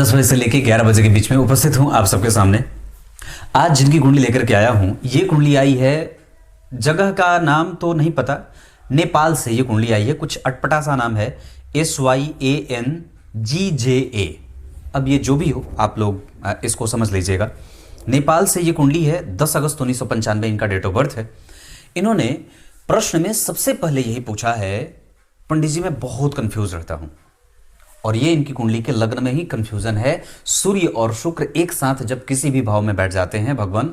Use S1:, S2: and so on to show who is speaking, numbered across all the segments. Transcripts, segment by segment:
S1: 10 बजे से लेकर 11 बजे के बीच में उपस्थित हूं आप सबके सामने। आज जिनकी कुंडली लेकर के आया हूं, ये कुंडली आई है, जगह का नाम तो नहीं पता, नेपाल से ये कुंडली आई है, कुछ अटपटा सा नाम है, SYANGJA। अब ये जो भी हो, आप लोग इसको समझ लीजिएगा। नेपाल से ये कुंडली है, 10 अगस्त 1995 इनका डेट ऑफ बर्थ है। इन्होंने प्रश्न में सबसे पहले यही पूछा है, पंडित जी मैं बहुत कंफ्यूज रहता हूं। और ये इनकी कुंडली के लग्न में ही कंफ्यूजन है। सूर्य और शुक्र एक साथ जब किसी भी भाव में बैठ जाते हैं भगवान,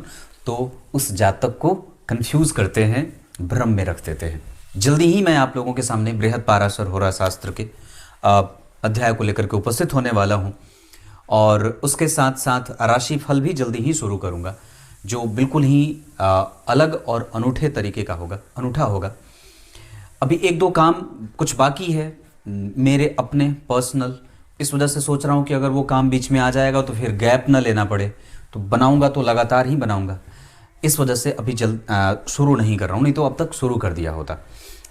S1: तो उस जातक को कंफ्यूज करते हैं, भ्रम में रख देते हैं। जल्दी ही मैं आप लोगों के सामने बृहद पाराशर होरा शास्त्र के अध्याय को लेकर के उपस्थित होने वाला हूं, और उसके साथ साथ राशि फल भी जल्दी ही शुरू करूंगा, जो बिल्कुल ही अलग और अनूठे तरीके का होगा, अनूठा होगा। अभी एक दो काम कुछ बाकी है मेरे अपने पर्सनल, इस वजह से सोच रहा हूँ कि अगर वो काम बीच में आ जाएगा तो फिर गैप न लेना पड़े, तो बनाऊंगा तो लगातार ही बनाऊंगा। इस वजह से अभी शुरू नहीं कर रहा हूँ, नहीं तो अब तक शुरू कर दिया होता।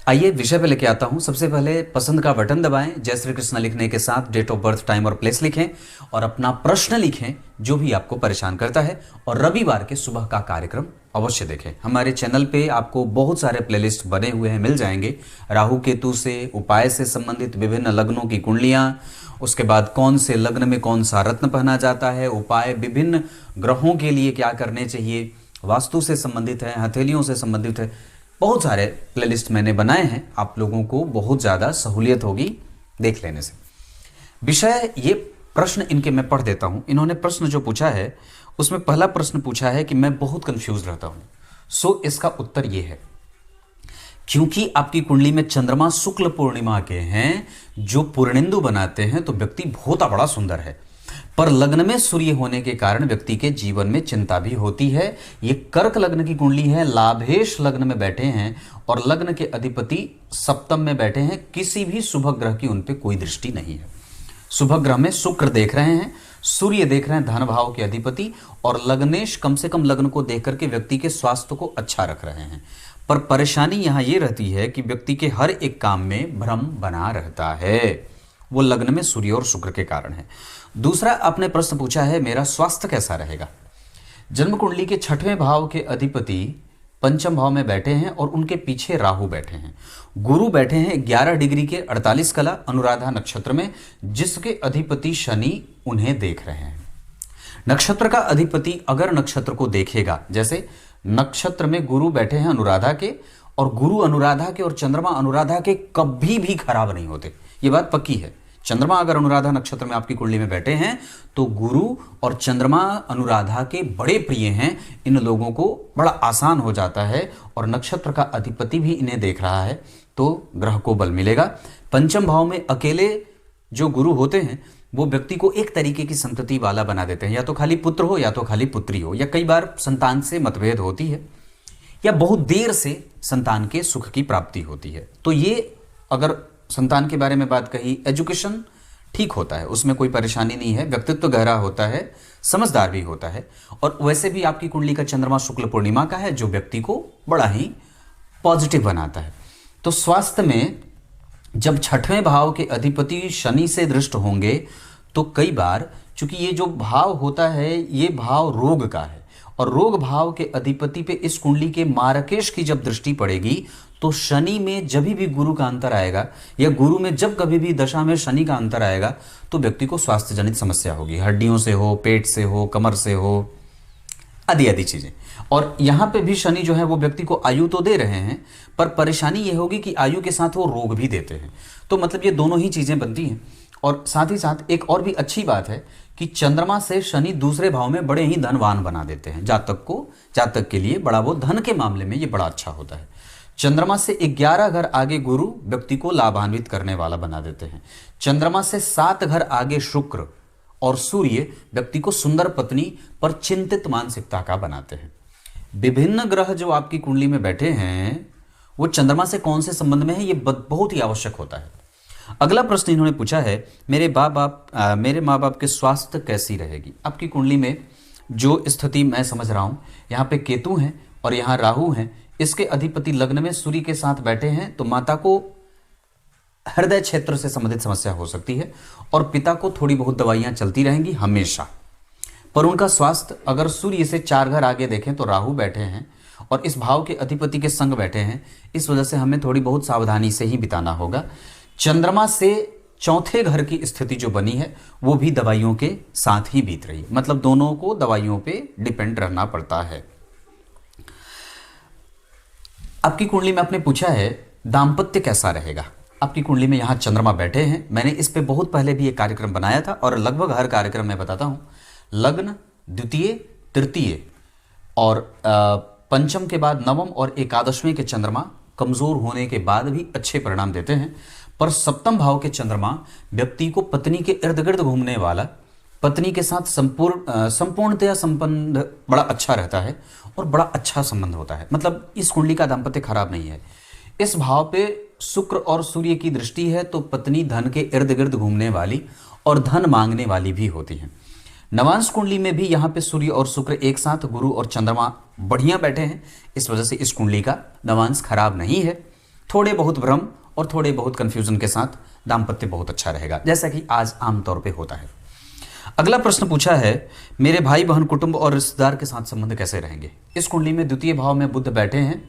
S1: आइए विषय पे लेके आता हूँ। सबसे पहले पसंद का बटन दबाएं, जय श्री कृष्ण लिखने के साथ डेट ऑफ बर्थ, टाइम और प्लेस लिखें, और अपना प्रश्न लिखें जो भी आपको परेशान करता है, और रविवार के सुबह का कार्यक्रम अवश्य देखें। हमारे चैनल पे आपको बहुत सारे प्लेलिस्ट बने हुए हैं, मिल जाएंगे। राहु केतु से, उपाय से संबंधित विभिन्न लग्नों की कुंडलियाँ, उसके बाद कौन से लग्न में कौन सा रत्न पहना जाता है, उपाय विभिन्न ग्रहों के लिए क्या करने चाहिए, वास्तु से संबंधित है, हथेलियों से संबंधित है, बहुत सारे प्लेलिस्ट मैंने बनाए हैं। आप लोगों को बहुत ज़्यादा सहूलियत होगी देख लेने से। विषय ये प्रश्न इनके मैं पढ़ देता हूं। इन्होंने प्रश्न जो पूछा है उसमें पहला प्रश्न पूछा है कि मैं बहुत कंफ्यूज रहता हूं। सो इसका उत्तर ये है, क्योंकि आपकी कुंडली में चंद्रमा शुक्ल पूर्णिमा के हैं, जो पूर्णेंदु बनाते हैं, तो व्यक्ति बहुत बड़ा सुंदर है, पर लग्न में सूर्य होने के कारण व्यक्ति के जीवन में चिंता भी होती है। ये कर्क लग्न की कुंडली है, लाभेश लग्न में बैठे हैं, और लग्न के अधिपति सप्तम में बैठे हैं। किसी भी शुभ ग्रह की उन पे कोई दृष्टि नहीं है। शुभ ग्रह में शुक्र देख रहे हैं, सूर्य देख रहे हैं धन भाव के अधिपति, और लग्नेश कम से कम लग्न को देख करके व्यक्ति के स्वास्थ्य को अच्छा रख रहे हैं। पर परेशानी यहां यह रहती है कि व्यक्ति के हर एक काम में भ्रम बना रहता है, वो लग्न में सूर्य और शुक्र के कारण है। दूसरा आपने प्रश्न पूछा है, मेरा स्वास्थ्य कैसा रहेगा। जन्म कुंडली के 6वें भाव के अधिपति पंचम भाव में बैठे हैं, और उनके पीछे राहु बैठे हैं। गुरु बैठे हैं 11 डिग्री के 48 कला अनुराधा नक्षत्र में, जिसके अधिपति शनि उन्हें देख रहे हैं। नक्षत्र का अधिपति अगर नक्षत्र को देखेगा, जैसे नक्षत्र में गुरु बैठे हैं अनुराधा के, और गुरु अनुराधा के और चंद्रमा अनुराधा के कभी भी खराब नहीं होते, ये बात पक्की है। चंद्रमा अगर अनुराधा नक्षत्र में आपकी कुंडली में बैठे हैं तो गुरु और चंद्रमा अनुराधा के बड़े प्रिय हैं। इन लोगों को बड़ा आसान हो जाता है, और नक्षत्र का अधिपति भी इन्हें देख रहा है, तो ग्रह को बल मिलेगा। पंचम भाव में अकेले जो गुरु होते हैं वो व्यक्ति को एक तरीके की संतति वाला बना देते हैं, या तो खाली पुत्र हो या तो खाली पुत्री हो, या कई बार संतान से मतभेद होती है, या बहुत देर से संतान के सुख की प्राप्ति होती है। तो ये अगर संतान के बारे में बात कही, एजुकेशन ठीक होता है, उसमें कोई परेशानी नहीं है, व्यक्तित्व गहरा होता है, समझदार भी होता है। और वैसे भी आपकी कुंडली का चंद्रमा शुक्ल पूर्णिमा का है, जो व्यक्ति को बड़ा ही पॉजिटिव बनाता है। तो स्वास्थ्य में जब 6वें भाव के अधिपति शनि से दृष्ट होंगे, तो कई बार, चूंकि ये जो भाव होता है ये भाव रोग का है, और रोग भाव के अधिपति पे इस कुंडली के मारकेश की जब दृष्टि पड़ेगी, तो शनि में जब भी गुरु का अंतर आएगा, या गुरु में जब कभी भी दशा में शनि का अंतर आएगा, तो व्यक्ति को स्वास्थ्य जनित समस्या होगी, हड्डियों से हो, पेट से हो, कमर से हो, आदि आदि चीजें। और यहाँ पे भी शनि जो है वो व्यक्ति को आयु तो दे रहे हैं, पर परेशानी ये होगी कि आयु के साथ वो रोग भी देते हैं। तो मतलब ये दोनों ही चीजें बनती हैं। और साथ ही साथ एक और भी अच्छी बात है कि चंद्रमा से शनि दूसरे भाव में बड़े ही धनवान बना देते हैं जातक को। जातक के लिए बड़ा, वो धन के मामले में ये बड़ा अच्छा होता है। चंद्रमा से 11 घर आगे गुरु व्यक्ति को लाभान्वित करने वाला बना देते हैं। चंद्रमा से 7 घर आगे शुक्र और सूर्य व्यक्ति को सुंदर पत्नी पर चिंतित मानसिकता का बनाते हैं। विभिन्न ग्रह जो आपकी कुंडली में बैठे हैं वो चंद्रमा से कौन से संबंध में है, ये बहुत ही आवश्यक होता है। अगला प्रश्न इन्होंने पूछा है, मेरे माँ बाप के स्वास्थ्य कैसी रहेगी। आपकी कुंडली में जो स्थिति मैं समझ रहा हूं, यहाँ पे केतु हैं और यहाँ राहु हैं, इसके अधिपति लग्न में सूर्य के साथ बैठे हैं, तो माता को हृदय क्षेत्र से संबंधित समस्या हो सकती है और पिता को थोड़ी बहुत दवाइयां चलती रहेंगी हमेशा। पर उनका स्वास्थ्य, अगर सूर्य से 4 घर आगे देखें तो राहु बैठे हैं और इस भाव के अधिपति के संग बैठे हैं, इस वजह से हमें थोड़ी बहुत सावधानी से ही बिताना होगा। चंद्रमा से 4थे घर की स्थिति जो बनी है वो भी दवाइयों के साथ ही बीत रही, मतलब दोनों को दवाइयों पे डिपेंड रहना पड़ता है। आपकी कुंडली में आपने पूछा है दाम्पत्य कैसा रहेगा। आपकी कुंडली में यहाँ चंद्रमा बैठे हैं। मैंने इस पे बहुत पहले भी एक कार्यक्रम बनाया था और लगभग हर कार्यक्रम में बताता हूँ, लग्न, द्वितीय, तृतीय और पंचम के बाद नवम और एकादशवें के चंद्रमा कमजोर होने के बाद भी अच्छे परिणाम देते हैं, पर सप्तम भाव के चंद्रमा व्यक्ति को पत्नी के इर्द गिर्द घूमने वाला, पत्नी के साथ संपूर्णतया संबंध बड़ा अच्छा रहता है और बड़ा अच्छा संबंध होता है। मतलब इस कुंडली का दाम्पत्य खराब नहीं है। इस भाव पे शुक्र और सूर्य की दृष्टि है तो पत्नी धन के इर्द गिर्द घूमने वाली और धन मांगने वाली भी होती है। नवांश कुंडली में भी यहाँ पे सूर्य और शुक्र एक साथ, गुरु और चंद्रमा बढ़िया बैठे हैं, इस वजह से इस कुंडली का नवांश खराब नहीं है। थोड़े बहुत भ्रम और थोड़े बहुत कंफ्यूजन के साथ दाम्पत्य बहुत अच्छा रहेगा, जैसा कि आज आमतौर पे होता है। अगला प्रश्न पूछा है, मेरे भाई बहन, कुटुंब और रिश्तेदार के साथ संबंध कैसे रहेंगे। इस कुंडली में द्वितीय भाव में बुध बैठे हैं,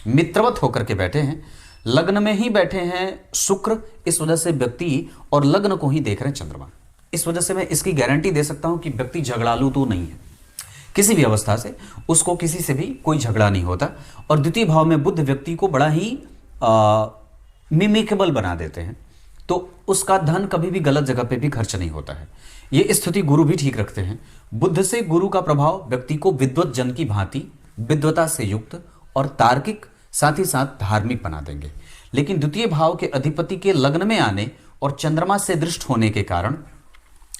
S1: मित्रवत होकर के बैठे हैं, लग्न में ही बैठे हैं शुक्र, इस वजह से व्यक्ति और लग्न को ही देख रहे हैं चंद्रमा। इस वजह से मैं इसकी गारंटी दे सकता हूं कि व्यक्ति झगड़ालू तो नहीं है, किसी भी अवस्था से उसको किसी से भी कोई झगड़ा नहीं होता। और द्वितीय भाव में बुध व्यक्ति को बड़ा ही मिमिकेबल बना देते हैं, तो उसका धन कभी भी गलत जगह पे भी खर्च नहीं होता है। ये स्थिति गुरु भी ठीक रखते हैं। बुध से गुरु का प्रभाव व्यक्ति को विद्वत जन की भांति विद्वता से युक्त और तार्किक, साथ ही साथ धार्मिक बना देंगे। लेकिन द्वितीय भाव के अधिपति के लग्न में आने और चंद्रमा से दृष्ट होने के कारण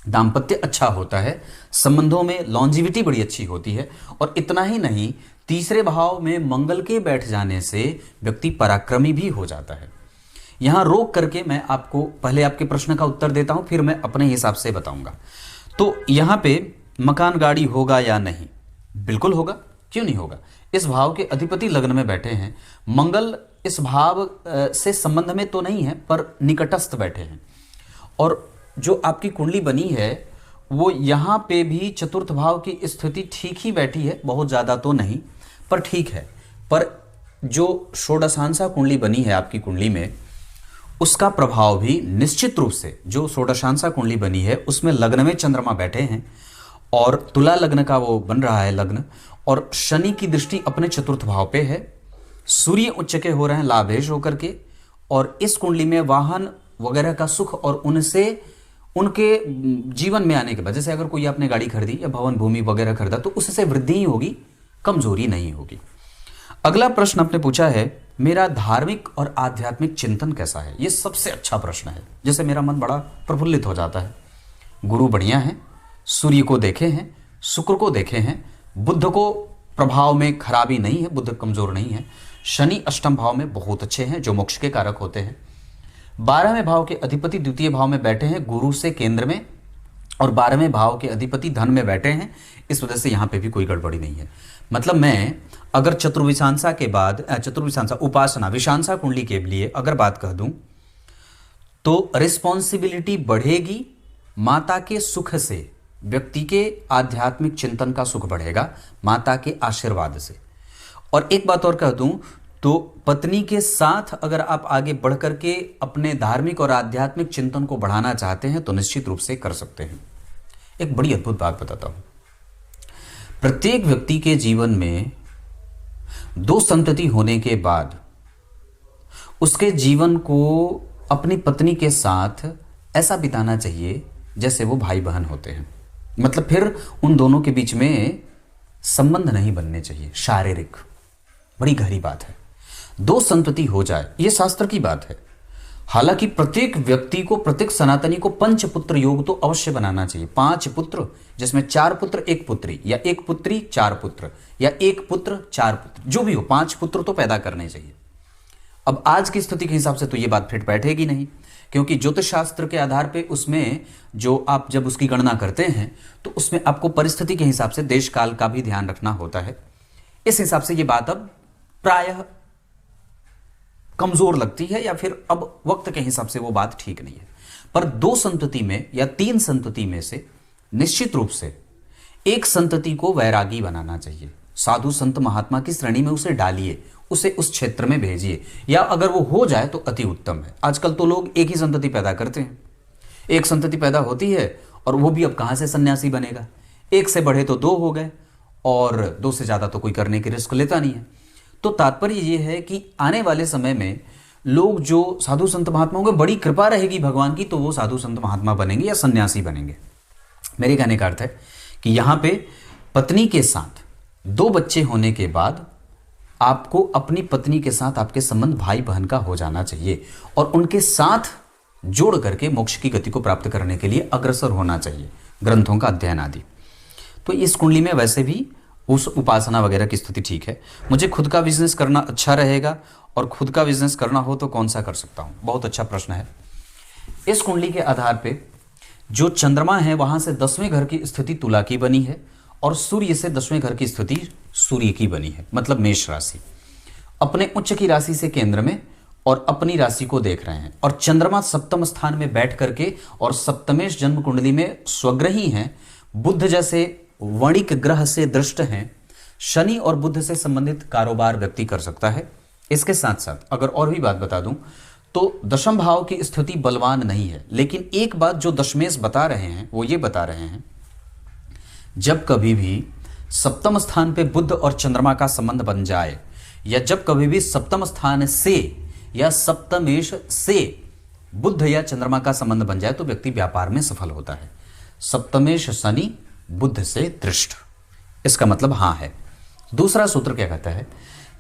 S1: दाम्पत्य अच्छा होता है, संबंधों में लॉन्जिविटी बड़ी अच्छी होती है। और इतना ही नहीं, तीसरे भाव में मंगल के बैठ जाने से व्यक्ति पराक्रमी भी हो जाता है। यहां रोक करके मैं आपको पहले आपके प्रश्न का उत्तर देता हूं, फिर मैं अपने हिसाब से बताऊंगा। तो यहां पे मकान गाड़ी होगा या नहीं? बिल्कुल होगा, क्यों नहीं होगा। इस भाव के अधिपति लग्न में बैठे हैं, मंगल इस भाव से संबंध में तो नहीं है पर निकटस्थ बैठे हैं। और जो आपकी कुंडली बनी है वो यहाँ पे भी चतुर्थ भाव की स्थिति ठीक ही बैठी है, बहुत ज़्यादा तो नहीं पर ठीक है। पर जो षोडशांशा कुंडली बनी है आपकी कुंडली में, उसका प्रभाव भी निश्चित रूप से, जो षोडशांशा कुंडली बनी है उसमें लग्न में चंद्रमा बैठे हैं और तुला लग्न का वो बन रहा है लग्न, और शनि की दृष्टि अपने चतुर्थ भाव पे है, सूर्य उच्च के हो रहे हैं लाभेश होकर के, और इस कुंडली में वाहन वगैरह का सुख और उनसे उनके जीवन में आने के बाद, जैसे अगर कोई आपने गाड़ी खरीदी या भवन भूमि वगैरह खरीदा तो उससे वृद्धि ही होगी, कमजोरी नहीं होगी। अगला प्रश्न आपने पूछा है, मेरा धार्मिक और आध्यात्मिक चिंतन कैसा है। ये सबसे अच्छा प्रश्न है, जिससे मेरा मन बड़ा प्रफुल्लित हो जाता है। गुरु बढ़िया है, सूर्य को देखे हैं, शुक्र को देखे हैं, बुध को प्रभाव में खराबी नहीं है, बुध कमजोर नहीं है, शनि अष्टम भाव में बहुत अच्छे हैं जो मोक्ष के कारक होते हैं। 12वें भाव के अधिपति द्वितीय भाव में बैठे हैं गुरु से केंद्र में, और 12वें भाव के अधिपति धन में बैठे हैं, इस वजह से यहाँ पे भी कोई गड़बड़ी नहीं है। मतलब मैं अगर चतुर्विशांसा के बाद चतुर्विशांसा उपासना विशांसा कुंडली के लिए अगर बात कह दूं तो रिस्पॉन्सिबिलिटी बढ़ेगी, माता के सुख से व्यक्ति के आध्यात्मिक चिंतन का सुख बढ़ेगा माता के आशीर्वाद से। और एक बात और कह दूं तो पत्नी के साथ अगर आप आगे बढ़ करके अपने धार्मिक और आध्यात्मिक चिंतन को बढ़ाना चाहते हैं तो निश्चित रूप से कर सकते हैं। एक बड़ी अद्भुत बात बताता हूं, प्रत्येक व्यक्ति के जीवन में 2 संतति होने के बाद उसके जीवन को अपनी पत्नी के साथ ऐसा बिताना चाहिए जैसे वो भाई बहन होते हैं। मतलब फिर उन दोनों के बीच में संबंध नहीं बनने चाहिए शारीरिक, बड़ी गहरी बात है। 2 संतति हो जाए, ये शास्त्र की बात है। हालांकि प्रत्येक व्यक्ति को, प्रत्येक सनातनी को 5 पुत्र योग तो अवश्य बनाना चाहिए। 5 पुत्र, जिसमें 4 पुत्र 1 पुत्री, या 1 पुत्री 4 पुत्र, या 1 पुत्र 4 पुत्र, जो भी हो 5 पुत्र तो पैदा करने चाहिए। अब आज की स्थिति के हिसाब से तो ये बात फिट बैठेगी नहीं, क्योंकि ज्योतिष शास्त्र के आधार पे उसमें जो आप जब उसकी गणना करते हैं तो उसमें आपको परिस्थिति के हिसाब से देश काल का भी ध्यान रखना होता है। इस हिसाब से ये बात अब प्रायः कमजोर लगती है, या फिर अब वक्त के हिसाब से वो बात ठीक नहीं है। पर 2 संतति में या 3 संतति में से निश्चित रूप से एक संतति को वैरागी बनाना चाहिए। साधु संत महात्मा की श्रेणी में उसे डालिए, उसे उस क्षेत्र में भेजिए, या अगर वो हो जाए तो अति उत्तम है। आजकल तो लोग एक ही संतति पैदा करते हैं, एक संतति पैदा होती है और वो भी अब कहाँ से सन्यासी बनेगा। एक से बढ़े तो 2 हो गए, और 2 से ज़्यादा तो कोई करने की रिस्क लेता नहीं है। तो तात्पर्य ये है कि आने वाले समय में लोग जो साधु संत महात्मा होंगे, बड़ी कृपा रहेगी भगवान की, तो वो साधु संत महात्मा बनेंगे या सन्यासी बनेंगे। मेरे कहने का अर्थ है कि यहाँ पे पत्नी के साथ 2 बच्चे होने के बाद आपको अपनी पत्नी के साथ आपके संबंध भाई बहन का हो जाना चाहिए, और उनके साथ जोड़ करके मोक्ष की गति को प्राप्त करने के लिए अग्रसर होना चाहिए, ग्रंथों का अध्ययन आदि। तो इस कुंडली में वैसे भी उस उपासना वगैरह की स्थिति ठीक है। मुझे खुद का बिजनेस करना अच्छा रहेगा, और खुद का बिजनेस करना हो तो कौन सा कर सकता हूँ? बहुत अच्छा प्रश्न है। इस कुंडली के आधार पे जो चंद्रमा है वहां से 10वें घर की स्थिति तुला की बनी है, और सूर्य से 10वें घर की स्थिति सूर्य की बनी है, मतलब मेष राशि। अपने उच्च की राशि से केंद्र में और अपनी राशि को देख रहे हैं, और चंद्रमा सप्तम स्थान में बैठ करके और सप्तमेश जन्म कुंडली में स्वग्रही हैं, बुध जैसे वणिक ग्रह से दृष्ट हैं। शनि और बुध से संबंधित कारोबार व्यक्ति कर सकता है। इसके साथ साथ अगर और भी बात बता दूं तो दशम भाव की स्थिति बलवान नहीं है, लेकिन एक बात जो दशमेश बता रहे हैं वो ये बता रहे हैं, जब कभी भी सप्तम स्थान पे बुध और चंद्रमा का संबंध बन जाए, या जब कभी भी सप्तम स्थान से या सप्तमेश से बुध या चंद्रमा का संबंध बन जाए, तो व्यक्ति व्यापार में सफल होता है। सप्तमेश शनि बुध से दृष्ट, इसका मतलब हाँ है। दूसरा सूत्र क्या कहता है,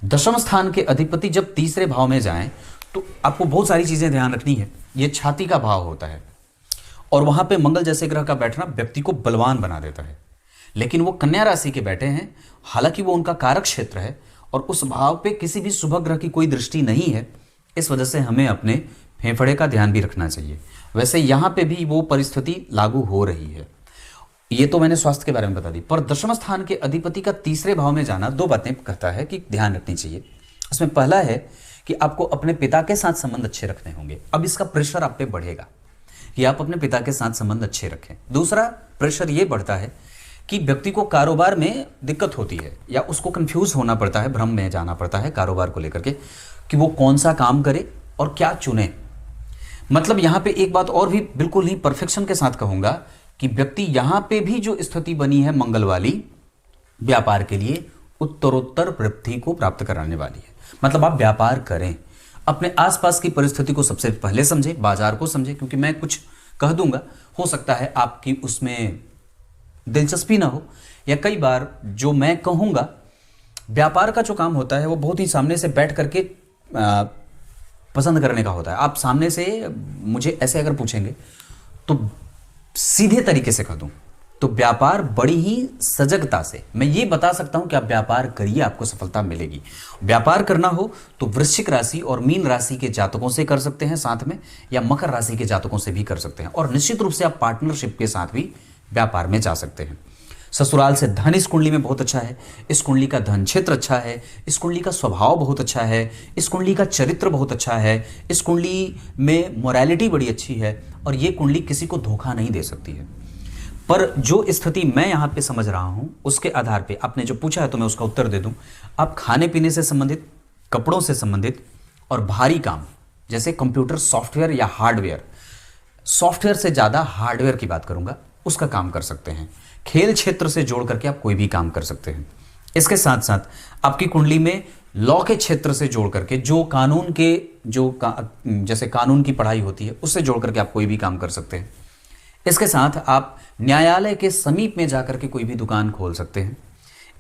S1: दशम स्थान के अधिपति जब तीसरे भाव में जाएं तो आपको बहुत सारी चीजें ध्यान रखनी है। ये छाती का भाव होता है, और वहां पे मंगल जैसे ग्रह का बैठना व्यक्ति को बलवान बना देता है। लेकिन वो कन्या राशि के बैठे हैं, हालांकि वो उनका कारक क्षेत्र है, और उस भाव पे किसी भी शुभ ग्रह की कोई दृष्टि नहीं है। इस वजह से हमें अपने फेफड़े का ध्यान भी रखना चाहिए। वैसे यहाँ पे भी वो परिस्थिति लागू हो रही है। ये तो मैंने स्वास्थ्य के बारे में बता दी, पर दशम स्थान के अधिपति का तीसरे भाव में जाना 2 बातें कहता है कि ध्यान रखनी चाहिए। इसमें पहला है कि आपको अपने पिता के साथ संबंध अच्छे रखने होंगे। अब इसका प्रेशर आप पे बढ़ेगा कि आप अपने पिता के साथ संबंध अच्छे रखें। दूसरा प्रेशर ये बढ़ता है कि व्यक्ति को कारोबार में दिक्कत होती है, या उसको कंफ्यूज होना पड़ता है, भ्रम में जाना पड़ता है कारोबार को लेकर के, कि वो कौन सा काम करे और क्या चुने। मतलब यहाँ पे एक बात और भी बिल्कुल ही परफेक्शन के साथ कहूंगा कि व्यक्ति यहाँ पे भी जो स्थिति बनी है मंगल वाली, व्यापार के लिए उत्तरोत्तर वृद्धि को प्राप्त कराने वाली है। मतलब आप व्यापार करें, अपने आसपास की परिस्थिति को सबसे पहले समझें, बाजार को समझें, क्योंकि मैं कुछ कह दूंगा, हो सकता है आपकी उसमें दिलचस्पी ना हो, या कई बार जो मैं कहूँगा व्यापार का जो काम होता है वो बहुत ही सामने से बैठ करके पसंद करने का होता है। आप सामने से मुझे ऐसे अगर पूछेंगे तो सीधे तरीके से कह दूं तो व्यापार बड़ी ही सजगता से मैं ये बता सकता हूं कि आप व्यापार करिए, आपको सफलता मिलेगी। व्यापार करना हो तो वृश्चिक राशि और मीन राशि के जातकों से कर सकते हैं साथ में, या मकर राशि के जातकों से भी कर सकते हैं, और निश्चित रूप से आप पार्टनरशिप के साथ भी व्यापार में जा सकते हैं। ससुराल से धन इस कुंडली में बहुत अच्छा है, इस कुंडली का धन क्षेत्र अच्छा है, इस कुंडली का स्वभाव बहुत अच्छा है, इस कुंडली का चरित्र बहुत अच्छा है, इस कुंडली में मोरालिटी बड़ी अच्छी है, और ये कुंडली किसी को धोखा नहीं दे सकती है। पर जो स्थिति मैं यहाँ पे समझ रहा हूँ उसके आधार पे आपने जो पूछा है तो मैं उसका उत्तर दे दूँ। आप खाने पीने से संबंधित, कपड़ों से संबंधित और भारी काम जैसे कंप्यूटर सॉफ्टवेयर या हार्डवेयर, सॉफ्टवेयर से ज़्यादा हार्डवेयर की बात करूँगा, उसका काम कर सकते हैं। खेल क्षेत्र से जोड़ करके आप कोई भी काम कर सकते हैं। इसके साथ साथ आपकी कुंडली में लॉ के क्षेत्र से जोड़ करके जो कानून के जैसे कानून की पढ़ाई होती है उससे जोड़ करके आप कोई भी काम कर सकते हैं। इसके साथ आप न्यायालय के समीप में जाकर के कोई भी दुकान खोल सकते हैं।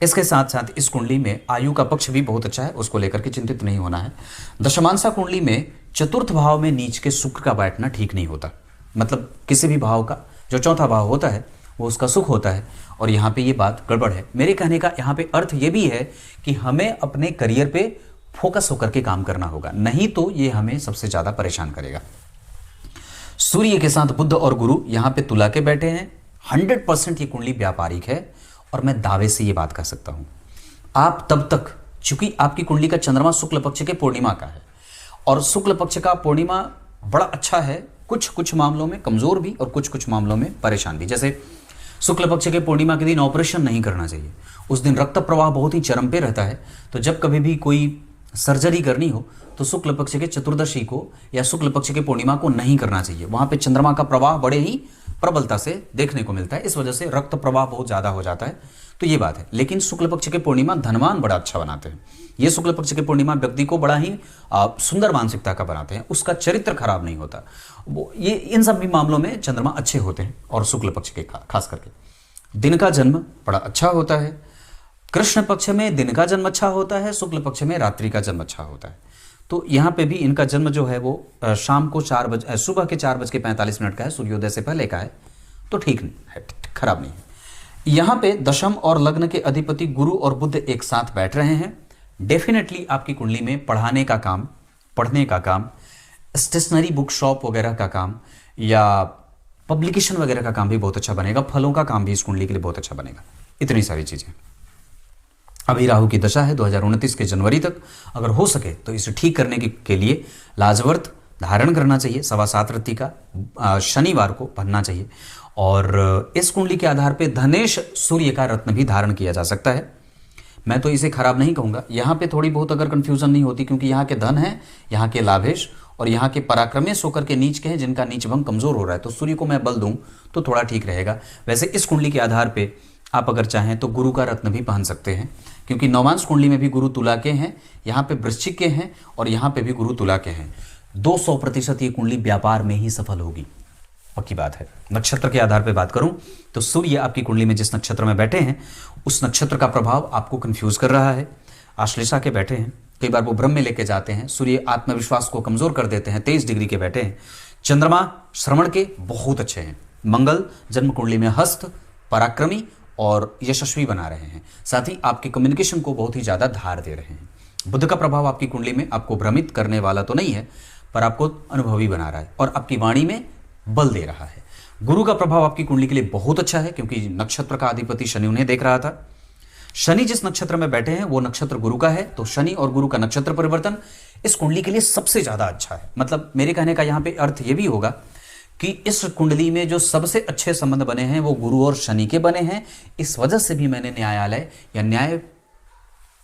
S1: इसके साथ साथ इस कुंडली में आयु का पक्ष भी बहुत अच्छा है, उसको लेकर के चिंतित नहीं होना है। दशमांशा कुंडली में चतुर्थ भाव में नीच के शुक्र का बैठना ठीक नहीं होता। मतलब किसी भी भाव का जो चौथा भाव होता है वो उसका सुख होता है, और यहाँ पे ये बात गड़बड़ है। मेरे कहने का यहाँ पे अर्थ ये भी है कि हमें अपने करियर पे फोकस होकर के काम करना होगा, नहीं तो ये हमें सबसे ज़्यादा परेशान करेगा। सूर्य के साथ बुध और गुरु यहाँ पे तुला के बैठे हैं। 100% ये कुंडली व्यापारिक है, और मैं दावे से ये बात कह सकता हूँ। आप तब तक, चूंकि आपकी कुंडली का चंद्रमा शुक्ल पक्ष के पूर्णिमा का है, और शुक्ल पक्ष का पूर्णिमा बड़ा अच्छा है, कुछ कुछ मामलों में कमज़ोर भी और कुछ कुछ मामलों में परेशान भी। जैसे शुक्ल पक्ष के पूर्णिमा के दिन ऑपरेशन नहीं करना चाहिए, उस दिन रक्त प्रवाह बहुत ही चरम पे रहता है। तो जब कभी भी कोई सर्जरी करनी हो तो शुक्ल पक्ष के चतुर्दशी को या शुक्ल पक्ष के पूर्णिमा को नहीं करना चाहिए। वहाँ पे चंद्रमा का प्रवाह बड़े ही प्रबलता से देखने को मिलता है, इस वजह से रक्त प्रवाह बहुत ज़्यादा हो जाता है, तो ये बात है। लेकिन शुक्ल पक्ष के पूर्णिमा धनवान बड़ा अच्छा बनाते हैं। ये शुक्ल पक्ष के पूर्णिमा व्यक्ति को बड़ा ही सुंदर मानसिकता का बनाते हैं, उसका चरित्र खराब नहीं होता। वो ये इन सब भी मामलों में चंद्रमा अच्छे होते हैं। और शुक्ल पक्ष के खास करके दिन का जन्म बड़ा अच्छा होता है। कृष्ण पक्ष में दिन का जन्म अच्छा होता है, शुक्ल पक्ष में रात्रि का जन्म अच्छा होता है। तो यहाँ पे भी इनका जन्म जो है वो शाम को सुबह के 4:45 का है, सूर्योदय से पहले का है, तो ठीक नहीं है, खराब नहीं है। यहाँ पे दशम और लग्न के अधिपति गुरु और बुध एक साथ बैठ रहे हैं। डेफिनेटली आपकी कुंडली में पढ़ाने का काम, पढ़ने का काम, स्टेशनरी बुक शॉप वगैरह का काम या पब्लिकेशन वगैरह का काम भी बहुत अच्छा बनेगा। फलों का काम भी इस कुंडली के लिए बहुत अच्छा बनेगा। इतनी सारी चीज़ें। अभी राहु की दशा है 2029 के जनवरी तक। अगर हो सके तो इसे ठीक करने के लिए लाजवर्त धारण करना चाहिए, 7.25 रत्ती का शनिवार को पहनना चाहिए। और इस कुंडली के आधार पे धनेश सूर्य का रत्न भी धारण किया जा सकता है। मैं तो इसे खराब नहीं कहूँगा। यहाँ पे थोड़ी बहुत अगर कन्फ्यूजन नहीं होती, क्योंकि यहाँ के धन है, यहाँ के लाभेश और यहाँ के पराक्रमेश होकर के नीच के हैं, जिनका नीच भंग कमजोर हो रहा है, तो सूर्य को मैं बल दूं तो थोड़ा ठीक रहेगा। वैसे इस कुंडली के आधार पे आप अगर चाहें तो गुरु का रत्न भी पहन सकते हैं, क्योंकि नौमांश कुंडली में भी गुरु तुला के हैं, यहाँ पे वृश्चिक के हैं और यहाँ पे भी गुरु तुला के हैं। 200% ये कुंडली व्यापार में ही सफल होगी, पक्की बात है। नक्षत्र के आधार पे बात करूं तो सूर्य आपकी कुंडली में जिस नक्षत्र में बैठे हैं उस नक्षत्र का प्रभाव आपको कंफ्यूज कर रहा है। आश्लेषा के बैठे हैं, कई बार वो भ्रम में लेके जाते हैं। सूर्य आत्मविश्वास को कमजोर कर देते हैं, 23 डिग्री के बैठे हैं। चंद्रमा श्रवण के बहुत अच्छे हैं। मंगल जन्म कुंडली में हस्त, पराक्रमी और यशस्वी बना रहे हैं। साथ ही आपके कम्युनिकेशन को बहुत ही ज्यादा धार दे रहे हैं। बुध का प्रभाव आपकी कुंडली में आपको भ्रमित करने वाला तो नहीं है, पर आपको अनुभवी बना रहा है और आपकी वाणी में बल दे रहा है। गुरु का प्रभाव आपकी कुंडली के लिए बहुत अच्छा है, क्योंकि नक्षत्र का अधिपति शनि उन्हें देख रहा था। शनि जिस नक्षत्र में बैठे हैं वो नक्षत्र गुरु का है, तो शनि और गुरु का नक्षत्र परिवर्तन इस कुंडली के लिए सबसे ज्यादा अच्छा है। मतलब मेरे कहने का यहाँ पे अर्थ ये भी होगा कि इस कुंडली में जो सबसे अच्छे संबंध बने हैं वो गुरु और शनि के बने हैं। इस वजह से भी मैंने न्यायालय या न्याय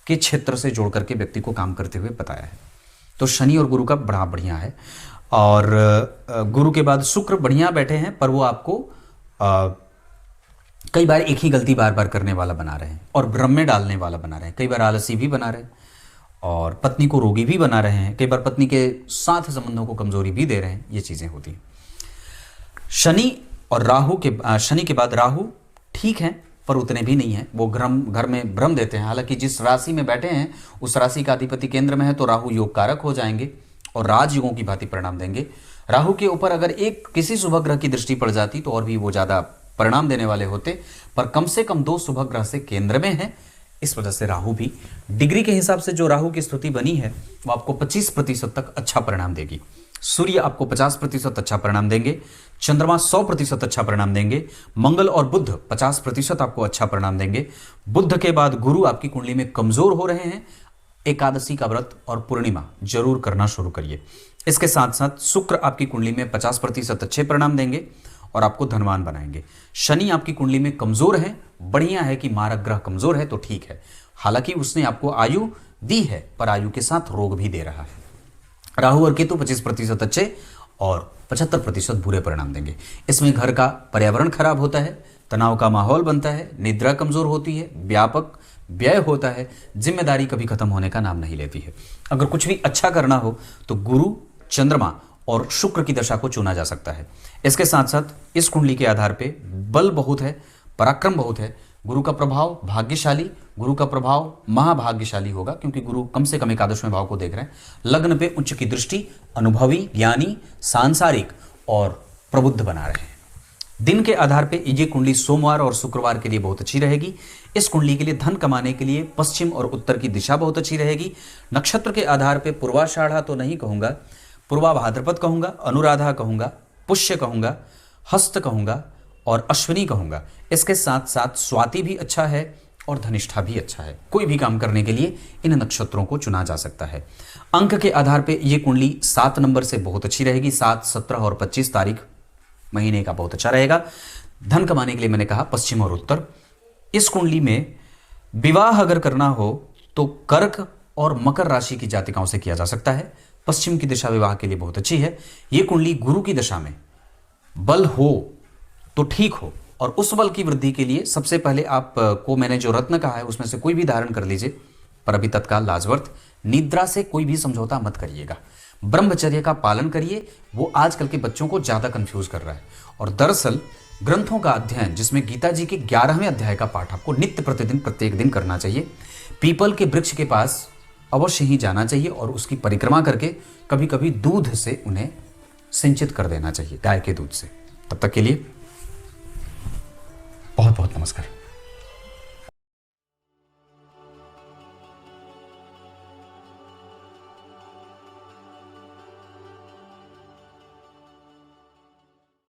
S1: के क्षेत्र से जोड़ करके व्यक्ति को काम करते हुए बताया है। तो शनि और गुरु का बड़ा बढ़िया है। और गुरु के बाद शुक्र बढ़िया बैठे हैं, पर वो आपको कई बार एक ही गलती बार बार करने वाला बना रहे हैं और भ्रम में डालने वाला बना रहे हैं। कई बार आलसी भी बना रहे हैं और पत्नी को रोगी भी बना रहे हैं। कई बार पत्नी के साथ संबंधों को कमजोरी भी दे रहे हैं। ये चीजें होती हैं। शनि और राहु के शनि के बाद राहु ठीक है, पर उतने भी नहीं है। वो घर में भ्रम देते हैं। हालांकि जिस राशि में बैठे हैं उस राशि का अधिपति केंद्र में है, तो राहु योग कारक हो जाएंगे और राजयोगों की भांति परिणाम देंगे। राहु के ऊपर अगर एक किसी शुभ ग्रह की दृष्टि पड़ जाती तो और भी वो ज्यादा परिणाम देने वाले होते, पर कम से कम 2 शुभ ग्रह से केंद्र में है। इस वजह से राहु भी डिग्री के हिसाब से जो राहु की स्थिति बनी है वो आपको 25% तक अच्छा परिणाम देगी। सूर्य आपको 50% अच्छा परिणाम देंगे। चंद्रमा 100% अच्छा परिणाम देंगे। मंगल और बुध 50% आपको अच्छा परिणाम देंगे। बुध के बाद गुरु आपकी कुंडली में कमजोर हो रहे हैं। एकादशी का व्रत और पूर्णिमा जरूर करना शुरू करिए। इसके साथ साथ शुक्र आपकी कुंडली में 50% अच्छे परिणाम देंगे और आपको धनवान बनाएंगे। शनि आपकी कुंडली में कमजोर है। बढ़िया है कि मारक ग्रह कमजोर है तो ठीक है। हालांकि उसने आपको आयु दी है, पर आयु के साथ रोग भी दे रहा है। राहु और केतु 25% अच्छे और 75% बुरे परिणाम देंगे। इसमें घर का पर्यावरण खराब होता है, तनाव का माहौल बनता है, निद्रा कमजोर होती है, व्यापक व्यय होता है, जिम्मेदारी कभी खत्म होने का नाम नहीं लेती है। अगर कुछ भी अच्छा करना हो तो गुरु, चंद्रमा और शुक्र की दशा को चुना जा सकता है। इसके साथ साथ इस कुंडली के आधार पे बल बहुत है, पराक्रम बहुत है। गुरु का प्रभाव भाग्यशाली, गुरु का प्रभाव महाभाग्यशाली होगा, क्योंकि गुरु कम से कम एकादशवें भाव को देख रहे हैं। लग्न पे उच्च की दृष्टि, अनुभवी, ज्ञानी, सांसारिक और प्रबुद्ध बना रहे हैं। दिन के आधार पे ये कुंडली सोमवार और शुक्रवार के लिए बहुत अच्छी रहेगी। इस कुंडली के लिए धन कमाने के लिए पश्चिम और उत्तर की दिशा बहुत अच्छी रहेगी। नक्षत्र के आधार पे पूर्वाषाढ़ा तो नहीं कहूंगा, पूर्वा भाद्रपद कहूंगा, अनुराधा कहूंगा, पुष्य कहूंगा, हस्त कहूंगा और अश्विनी कहूंगा। इसके साथ साथ स्वाति भी अच्छा है और धनिष्ठा भी अच्छा है। कोई भी काम करने के लिए इन नक्षत्रों को चुना जा सकता है। अंक के आधार पे ये कुंडली 7 नंबर से बहुत अच्छी रहेगी। 7, 17 और 25 तारीख महीने का बहुत अच्छा रहेगा। धन कमाने के लिए मैंने कहा पश्चिम और उत्तर। इस कुंडली में विवाह अगर करना हो तो कर्क और मकर राशि की जातिकाओं से किया जा सकता है। पश्चिम की दिशा विवाह के लिए बहुत अच्छी है। यह कुंडली गुरु की दशा में बल हो तो ठीक हो, और उस बल की वृद्धि के लिए सबसे पहले आपको मैंने जो रत्न कहा है उसमें से कोई भी धारण कर लीजिए, पर अभी तत्काल लाजवर्थ। निद्रा से कोई भी समझौता मत करिएगा, ब्रह्मचर्य का पालन करिए। वो आजकल के बच्चों को ज्यादा कंफ्यूज कर रहा है। और दरअसल ग्रंथों का अध्ययन, जिसमें गीता जी के 11वें अध्याय का पाठ आपको नित्य प्रतिदिन प्रत्येक दिन करना चाहिए। पीपल के वृक्ष के पास अवश्य ही जाना चाहिए और उसकी परिक्रमा करके कभी कभी दूध से उन्हें सिंचित कर देना चाहिए, गाय के दूध से। तब तक के लिए बहुत बहुत नमस्कार।